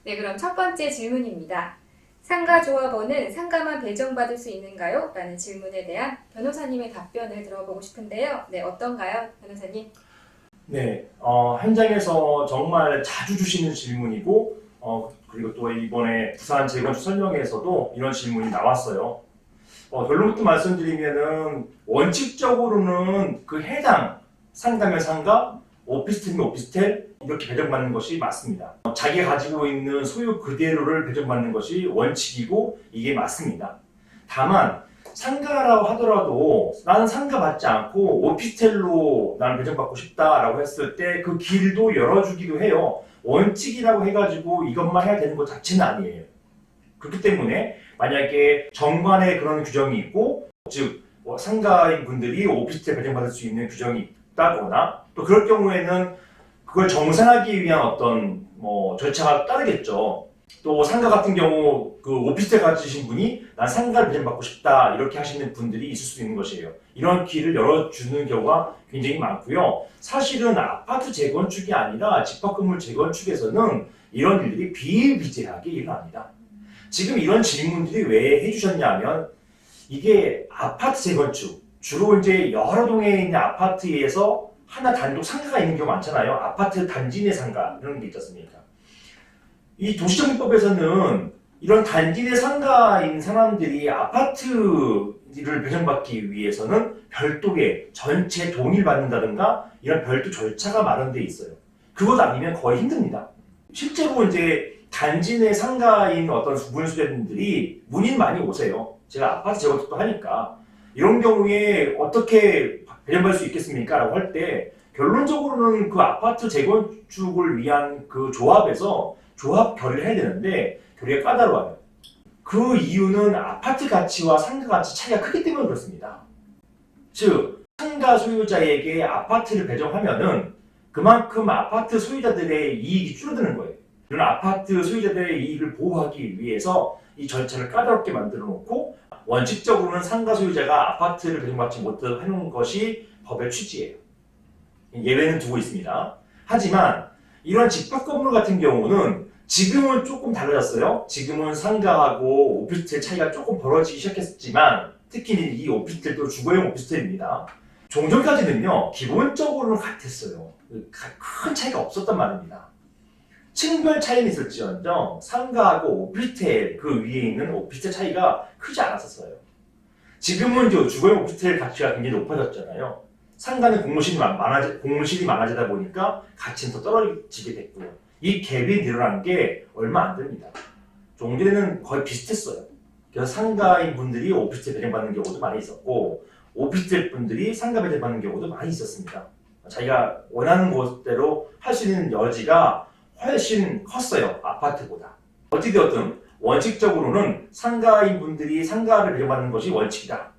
네, 그럼 첫 번째 질문입니다. 상가조합원은 상가만 배정받을 수 있는가요? 라는 질문에 대한 변호사님의 답변을 들어보고 싶은데요. 네, 어떤가요, 변호사님? 네, 현장에서 정말 자주 주시는 질문이고, 그리고 또 이번에 부산 재건축 설명회에서도 이런 질문이 나왔어요. 결론부터 말씀드리면은 원칙적으로는 그 해당 상가면 상가, 오피스텔이면 오피스텔 이렇게 배정받는 것이 맞습니다. 자기가 가지고 있는 소유 그대로를 배정받는 것이 원칙이고 이게 맞습니다. 다만 상가라고 하더라도 나는 상가 받지 않고 오피스텔로 나는 배정받고 싶다라고 했을 때 그 길도 열어주기도 해요. 원칙이라고 해가지고 이것만 해야 되는 것 자체는 아니에요. 그렇기 때문에 만약에 정관에 그런 규정이 있고, 즉 상가인 분들이 오피스텔 배정받을 수 있는 규정이 있다거나, 또 그럴 경우에는 그걸 정산하기 위한 어떤 절차가 따르겠죠. 또 상가 같은 경우 그 오피스텔 가지신 분이 난 상가를 배정받고 싶다 이렇게 하시는 분들이 있을 수 있는 것이에요. 이런 길을 열어주는 경우가 굉장히 많고요. 사실은 아파트 재건축이 아니라 집합건물 재건축에서는 이런 일들이 비일비재하게 일어납니다. 지금 이런 질문들이 왜 해주셨냐면, 이게 아파트 재건축, 주로 이제 여러 동에 있는 아파트에서 하나 단독 상가가 있는 경우 많잖아요. 아파트 단지 내 상가 이런 게 있지 않습니까? 이 도시정비법에서는 이런 단지 내 상가인 사람들이 아파트를 배정받기 위해서는 별도의 전체 동의를 받는다든가 이런 별도 절차가 마련되어 있어요. 그것 아니면 거의 힘듭니다. 실제로 이제 단지 내 상가인 어떤 분수자분들이 문의는 많이 오세요. 제가 아파트 재건축도 하니까 이런 경우에 어떻게 배정받을 수 있겠습니까? 라고 할 때 결론적으로는 그 아파트 재건축을 위한 그 조합에서 조합 결의를 해야 되는데 결의가 까다로워요. 그 이유는 아파트 가치와 상가 가치 차이가 크기 때문에 그렇습니다. 즉 상가 소유자에게 아파트를 배정하면은 그만큼 아파트 소유자들의 이익이 줄어드는 거예요. 이런 아파트 소유자들의 이익을 보호하기 위해서 이 절차를 까다롭게 만들어 놓고, 원칙적으로는 상가 소유자가 아파트를 배정받지 못하도록 해놓은 것이 법의 취지예요. 예외는 두고 있습니다. 하지만 이런 집합건물 같은 경우는 지금은 조금 달라졌어요. 지금은 상가하고 오피스텔 차이가 조금 벌어지기 시작했지만, 특히 이 오피스텔도 주거용 오피스텔입니다. 종전까지는요 기본적으로는 같았어요. 큰 차이가 없었단 말입니다. 층별 차이는 있을지언정 상가하고 오피스텔 그 위에 있는 오피스텔 차이가 크지 않았었어요. 지금은 주거용 오피스텔 가치가 굉장히 높아졌잖아요. 상가는 공실이 많아지다 보니까 가치는 더 떨어지게 됐고요. 이 갭이 늘어난 게 얼마 안 됩니다. 종전에는 거의 비슷했어요. 그래서 상가인 분들이 오피스텔 배정받는 경우도 많이 있었고, 오피스텔 분들이 상가 배정받는 경우도 많이 있었습니다. 자기가 원하는 곳대로 할 수 있는 여지가 훨씬 컸어요. 아파트보다. 어찌되었든 원칙적으로는 상가인 분들이 상가를 배정받는 것이 원칙이다.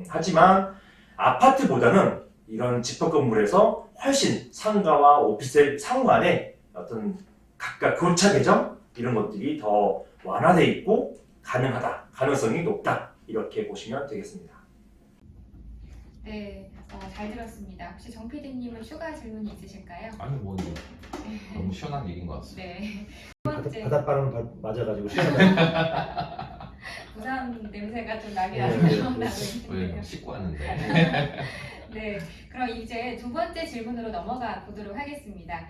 하지만 아파트보다는 이런 집합건물에서 훨씬 상가와 오피스텔 상호간에 어떤 각각 교차 배정 이런 것들이 더 완화되어 있고 가능하다. 가능성이 높다. 이렇게 보시면 되겠습니다. 네, 잘 들었습니다. 혹시 정 PD님은 추가 질문이 있으실까요? 아니 뭐 너무 시원한 얘기인 것 같습니다. 네. 두 번째, 바닷바람 맞아가지고 시원하다. 부산 냄새가 좀 나긴 네, 하네요. 네, 왜 씻고 왔는데. 네, 그럼 이제 두 번째 질문으로 넘어가 보도록 하겠습니다.